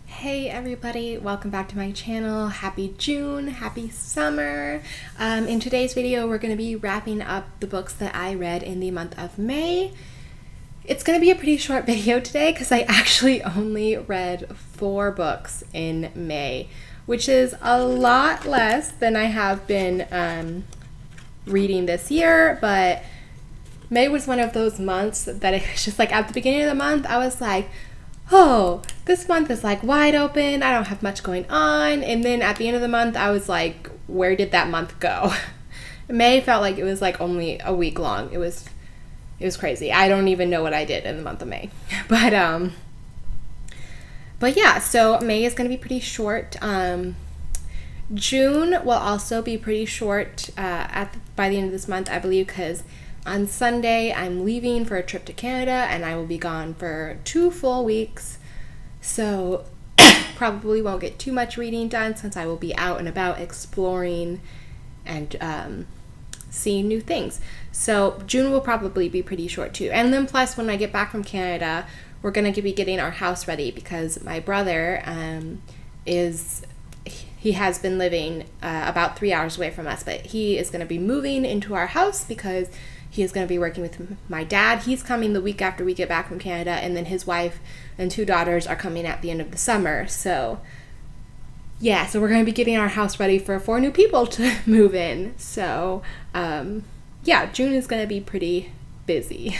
Hey everybody, welcome back to my channel. Happy June, happy summer. In today's video, we're going to be wrapping up the books that I read in the month of May. It's going to be a pretty short video today because I actually only read 4 books in May, which is a lot less than I have been reading this year, but May was one of those months that it was just like at the beginning of the month, I was like, oh, this month is like wide open, I don't have much going on. And then at the end of the month, I was like, where did that month go? May felt like it was like only a week long. It was crazy. I don't even know what I did in the month of May. But yeah, so May is going to be pretty short. June will also be pretty short by the end of this month, I believe, because on Sunday, I'm leaving for a trip to Canada, and I will be gone for 2 full weeks, so probably won't get too much reading done since I will be out and about exploring and seeing new things. So June will probably be pretty short too. And then plus, when I get back from Canada, we're going to be getting our house ready because my brother he has been living about 3 hours away from us, but he is going to be moving into our house because he is going to be working with my dad. He's coming the week after we get back from Canada, and then his wife and 2 daughters are coming at the end of the summer. So yeah, so we're going to be getting our house ready for 4 new people to move in. So yeah, June is going to be pretty busy.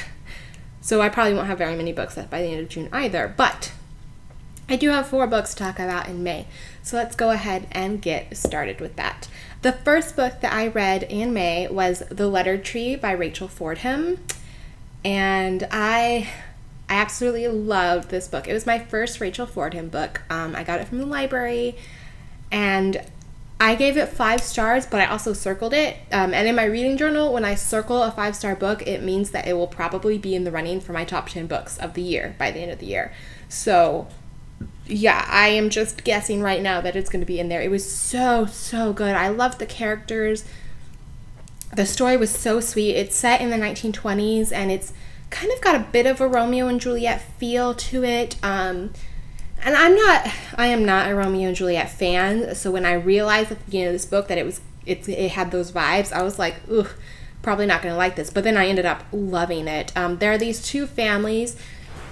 So I probably won't have very many books by the end of June either, but I do have 4 books to talk about in May. So let's go ahead and get started with that. The first book that I read in May was The Letter Tree by Rachel Fordham, and I absolutely loved this book. It was my first Rachel Fordham book. I got it from the library, and I gave it 5 stars, but I also circled it. And in my reading journal, when I circle a 5-star book, it means that it will probably be in the running for my top 10 books of the year by the end of the year. So yeah, I am just guessing right now that it's going to be in there. It was so good. I loved the characters. The story was so sweet. It's set in the 1920s, and it's kind of got a bit of a Romeo and Juliet feel to it. And I am not a Romeo and Juliet fan, so when I realized at the beginning of this book that it had those vibes, I was like, ugh, probably not going to like this. But then I ended up loving it. There are these 2 families.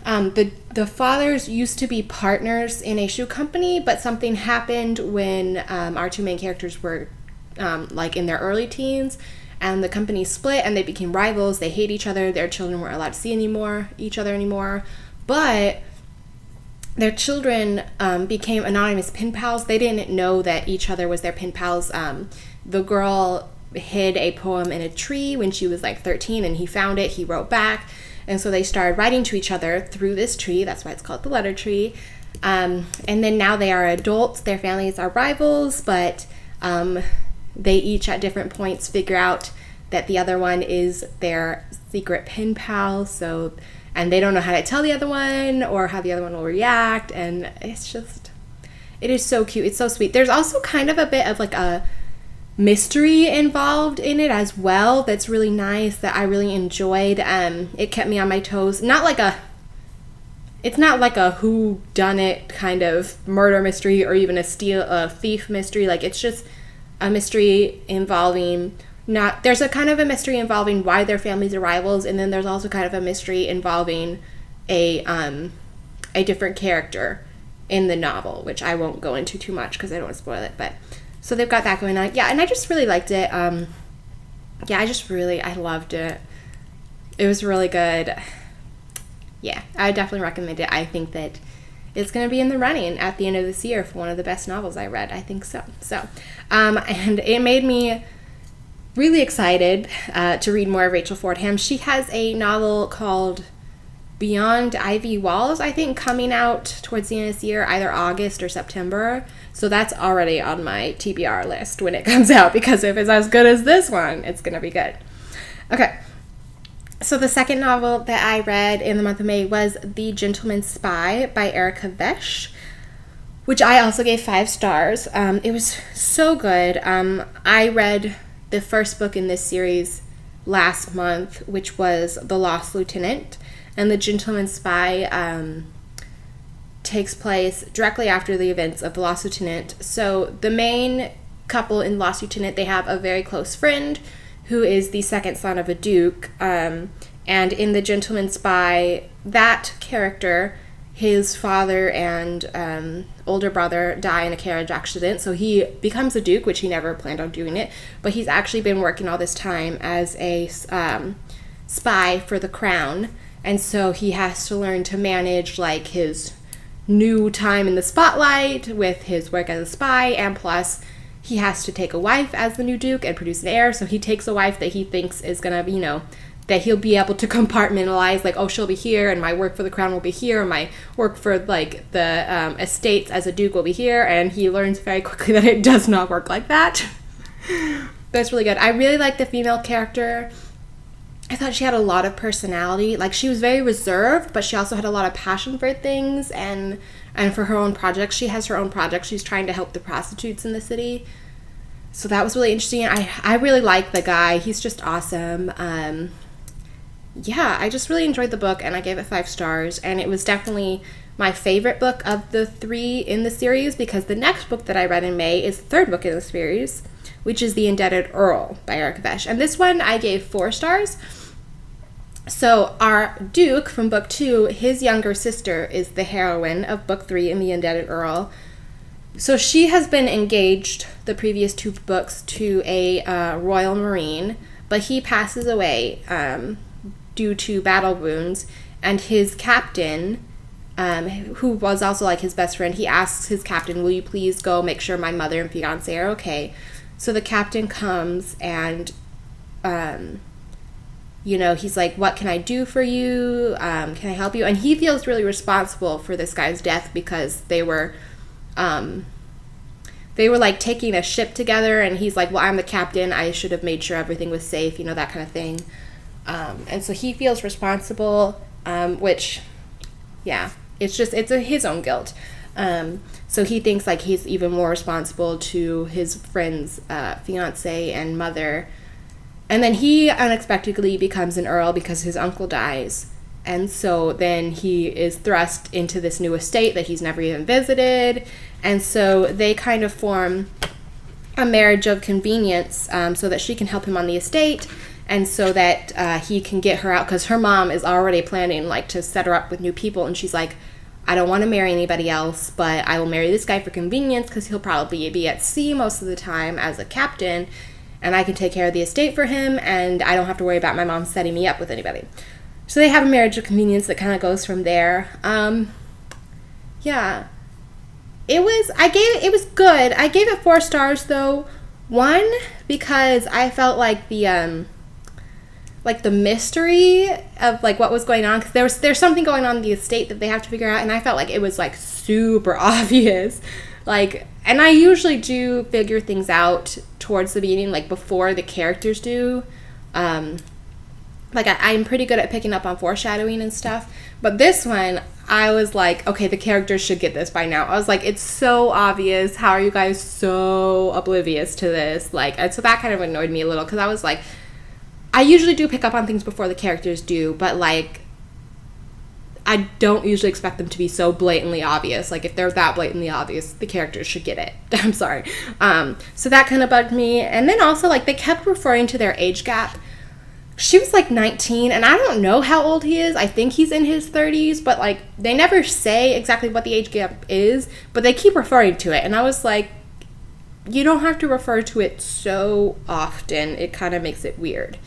The fathers used to be partners in a shoe company, but something happened when our 2 main characters were like in their early teens, and the company split and they became rivals. They hate each other. Their children weren't allowed to see each other anymore, but their children became anonymous pen pals. They didn't know that each other was their pen pals. The girl hid a poem in a tree when she was like 13, and he found it. He wrote back. And so they started writing to each other through this tree. That's why it's called the letter tree. And then now they are adults. Their families are rivals, but they each at different points figure out that the other one is their secret pen pal. And they don't know how to tell the other one or how the other one will react. And it is so cute. It's so sweet. There's also kind of a bit of like a mystery involved in it as well that's really nice, that I really enjoyed. It kept me on my toes. It's not like a who done it kind of murder mystery or even a thief mystery. Like, it's just a mystery involving there's a kind of a mystery involving why their families are rivals, and then there's also kind of a mystery involving a different character in the novel, which I won't go into too much because I don't want to spoil it. But so they've got that going on. Yeah, and I just really liked it. I loved it. It was really good. Yeah, I definitely recommend it. I think that it's going to be in the running at the end of this year for one of the best novels I read. I think so. And it made me really excited to read more of Rachel Fordham. She has a novel called Beyond Ivy Walls, I think, coming out towards the end of this year, either August or September. So that's already on my TBR list when it comes out, because if it's as good as this one, it's going to be good. Okay, so the second novel that I read in the month of May was The Gentleman's Spy by Vetsch, which I also gave 5 stars. It was so good. I read the first book in this series last month, which was The Lost Lieutenant, and The Gentleman's Spy takes place directly after the events of The Lost Lieutenant. So the main couple in Lost Lieutenant, they have a very close friend who is the second son of a duke. And in The Gentleman Spy, that character, his father and older brother die in a carriage accident, so he becomes a duke, which he never planned on doing it, but he's actually been working all this time as a spy for the crown, and so he has to learn to manage like his new time in the spotlight with his work as a spy, and plus he has to take a wife as the new duke and produce an heir, so he takes a wife that he thinks is gonna, that he'll be able to compartmentalize, like, oh, she'll be here, and my work for the crown will be here, and my work for, like, the estates as a duke will be here, and he learns very quickly that it does not work like that. But it's really good. I really like the female character. I thought she had a lot of personality. Like, she was very reserved, but she also had a lot of passion for things, and for her own projects. She has her own projects. She's trying to help the prostitutes in the city. So that was really interesting. I really like the guy. He's just awesome. Yeah, I just really enjoyed the book, and I gave it 5 stars, and it was definitely my favorite book of the 3 in the series, because the next book that I read in May is the 3rd book in the series, which is The Indebted Earl by Vetsch. And this one I gave 4 stars. So our Duke from book 2, his younger sister is the heroine of book 3 in The Indebted Earl. So she has been engaged the previous 2 books to a Royal Marine, but he passes away due to battle wounds, and his captain, who was also like his best friend, he asks his captain, will you please go make sure my mother and fiance are okay? So the captain comes and, he's like, what can I do for you? Can I help you? And he feels really responsible for this guy's death, because they were like taking a ship together, and he's like, well, I'm the captain, I should have made sure everything was safe, that kind of thing. And so he feels responsible, which, yeah, it's his own guilt. So he thinks like he's even more responsible to his friend's fiance and mother. And then he unexpectedly becomes an earl because his uncle dies. And so then he is thrust into this new estate that he's never even visited. And so they kind of form a marriage of convenience, so that she can help him on the estate, and so that he can get her out, because her mom is already planning like to set her up with new people, and she's like, I don't want to marry anybody else, but I will marry this guy for convenience, because he'll probably be at sea most of the time as a captain, and I can take care of the estate for him, and I don't have to worry about my mom setting me up with anybody. So they have a marriage of convenience that kind of goes from there. Yeah. It was good. I gave it 4 stars though. 1, because I felt like the mystery of like what was going on, because there's something going on in the estate that they have to figure out, and I felt like it was like super obvious. Like, and I usually do figure things out towards the beginning, like before the characters do. Like I'm pretty good at picking up on foreshadowing and stuff, but this one I was like, okay, the characters should get this by now. I was like, it's so obvious. How are you guys so oblivious to this? Like, and so that kind of annoyed me a little, because I was like, I usually do pick up on things before the characters do, but like, I don't usually expect them to be so blatantly obvious. Like, if they're that blatantly obvious, the characters should get it. I'm sorry. So that kind of bugged me. And then also, like, they kept referring to their age gap. She was like 19, and I don't know how old he is. I think he's in his 30s, but like they never say exactly what the age gap is, but they keep referring to it. And I was like, you don't have to refer to it so often. It kind of makes it weird.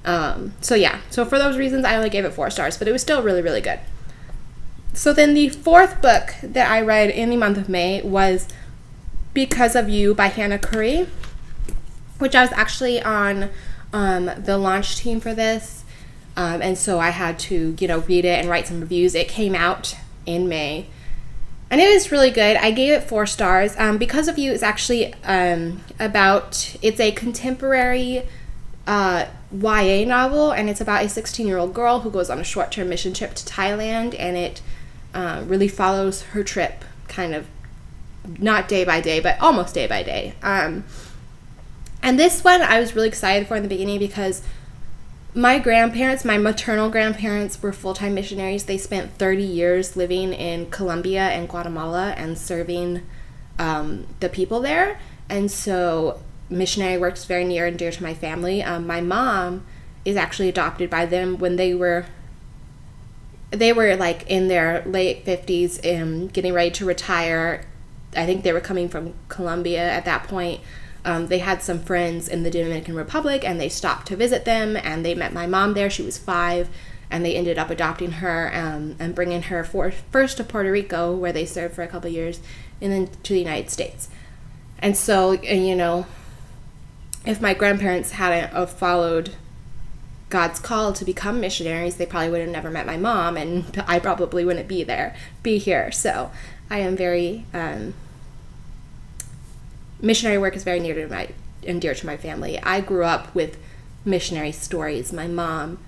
So yeah, so for those reasons, I only gave it 4 stars, but it was still really, really good. So then the 4th book that I read in the month of May was Because of You by Hannah Currie, which I was actually on the launch team for this, and so I had to read it and write some reviews. It came out in May, and it was really good. I gave it 4 stars. Because of You is actually it's a contemporary YA novel, and it's about a 16-year-old girl who goes on a short-term mission trip to Thailand, and it really follows her trip, kind of not day by day, but almost day by day. And this one I was really excited for in the beginning, because My grandparents, my maternal grandparents, were full-time missionaries. They spent 30 years living in Colombia and Guatemala and serving the people there. And so missionary work is very near and dear to my family. My mom is actually adopted by them when they were like in their late 50s and getting ready to retire. I think they were coming from Colombia at that point. They had some friends in the Dominican Republic, and they stopped to visit them, and they met my mom there. She was 5, and they ended up adopting her and bringing her first to Puerto Rico, where they served for a couple of years, and then to the United States. And so, you know, if my grandparents hadn't followed God's call to become missionaries, they probably would have never met my mom, and I probably wouldn't be here. So I am very... missionary work is very near to and dear to my family. I grew up with missionary stories. My mom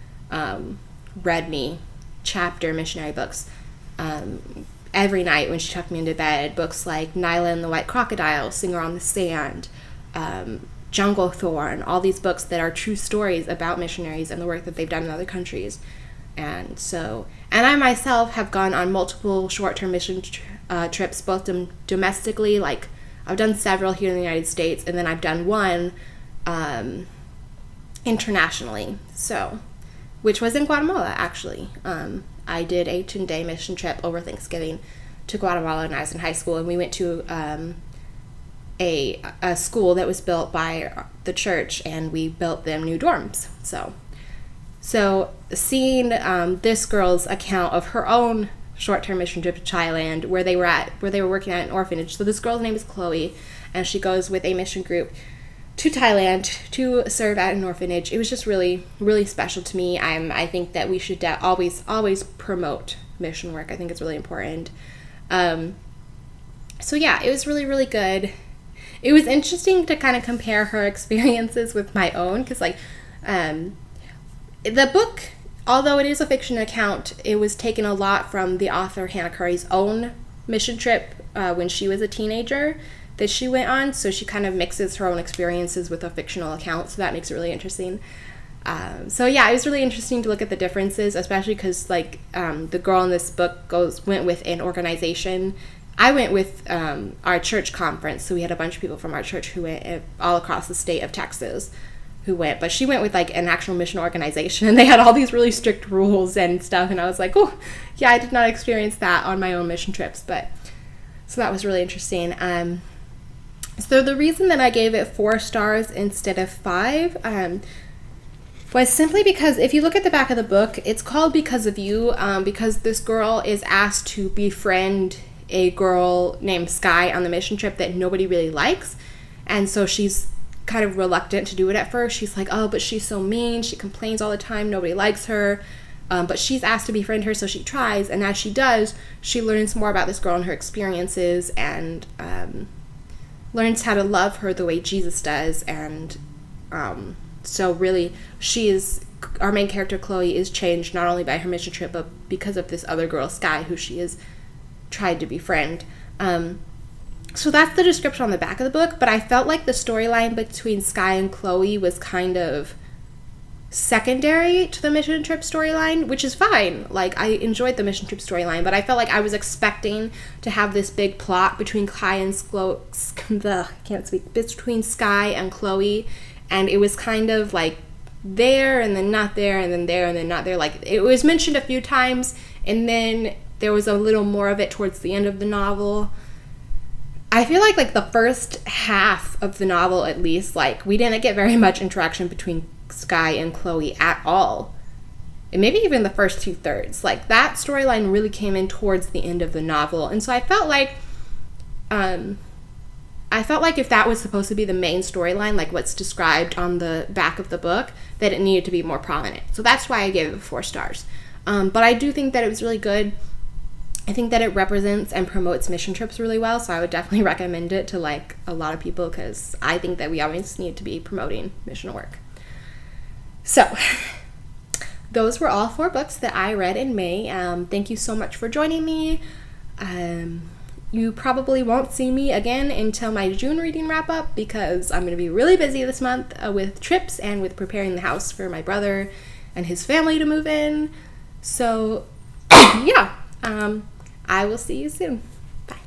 read me chapter missionary books every night when she tucked me into bed. Books like Nyla and the White Crocodile, Singer on the Sand, Jungle Thorn, all these books that are true stories about missionaries and the work that they've done in other countries. And I myself have gone on multiple short-term mission trips, both domestically, like I've done several here in the United States, and then I've done one internationally, which was in Guatemala, actually. I did a 10-day mission trip over Thanksgiving to Guatemala when I was in high school, and we went to a school that was built by the church, and we built them new dorms. So seeing this girl's account of her own short-term mission trip to Thailand, where they were working at an orphanage. So this girl's name is Chloe, and she goes with a mission group to Thailand to serve at an orphanage. It was just really, really special to me. I think that we should always promote mission work. I think it's really important. So yeah, it was really, really good. It was interesting to kind of compare her experiences with my own, because the book, although it is a fiction account, it was taken a lot from the author Hannah Currie's own mission trip when she was a teenager that she went on. So she kind of mixes her own experiences with a fictional account, so that makes it really interesting. So yeah, it was really interesting to look at the differences, especially because the girl in this book went with an organization. I went with our church conference, so we had a bunch of people from our church who went all across the state of Texas who went, but she went with like an actual mission organization, and they had all these really strict rules and stuff, and I was like, oh yeah, I did not experience that on my own mission trips, but so that was really interesting. So the reason that I gave it 4 stars instead of 5 was simply because if you look at the back of the book, it's called Because of You, because this girl is asked to befriend a girl named Sky on the mission trip that nobody really likes, and so she's kind of reluctant to do it at first. She's like, oh, but she's so mean, she complains all the time, nobody likes her, but she's asked to befriend her, so she tries, and as she does, she learns more about this girl and her experiences, and learns how to love her the way Jesus does. And so really, our main character Chloe is changed not only by her mission trip, but because of this other girl Sky, who she has tried to befriend. So that's the description on the back of the book, but I felt like the storyline between Sky and Chloe was kind of secondary to the mission trip storyline, which is fine. Like, I enjoyed the mission trip storyline, but I felt like I was expecting to have this big plot between between Sky and Chloe, and it was kind of like there and then not there and then there and then not there. Like, it was mentioned a few times, and then there was a little more of it towards the end of the novel. I feel like the first half of the novel, at least, like, we didn't get very much interaction between Sky and Chloe at all. And maybe even the first 2/3. Like, that storyline really came in towards the end of the novel. And so I felt like if that was supposed to be the main storyline, like what's described on the back of the book, that it needed to be more prominent. So that's why I gave it 4 stars. But I do think that it was really good. I think that it represents and promotes mission trips really well, so I would definitely recommend it to like a lot of people, because I think that we always need to be promoting mission work. So those were all 4 books that I read in May. Thank you so much for joining me. You probably won't see me again until my June reading wrap up, because I'm going to be really busy this month with trips and with preparing the house for my brother and his family to move in. So, yeah, I will see you soon.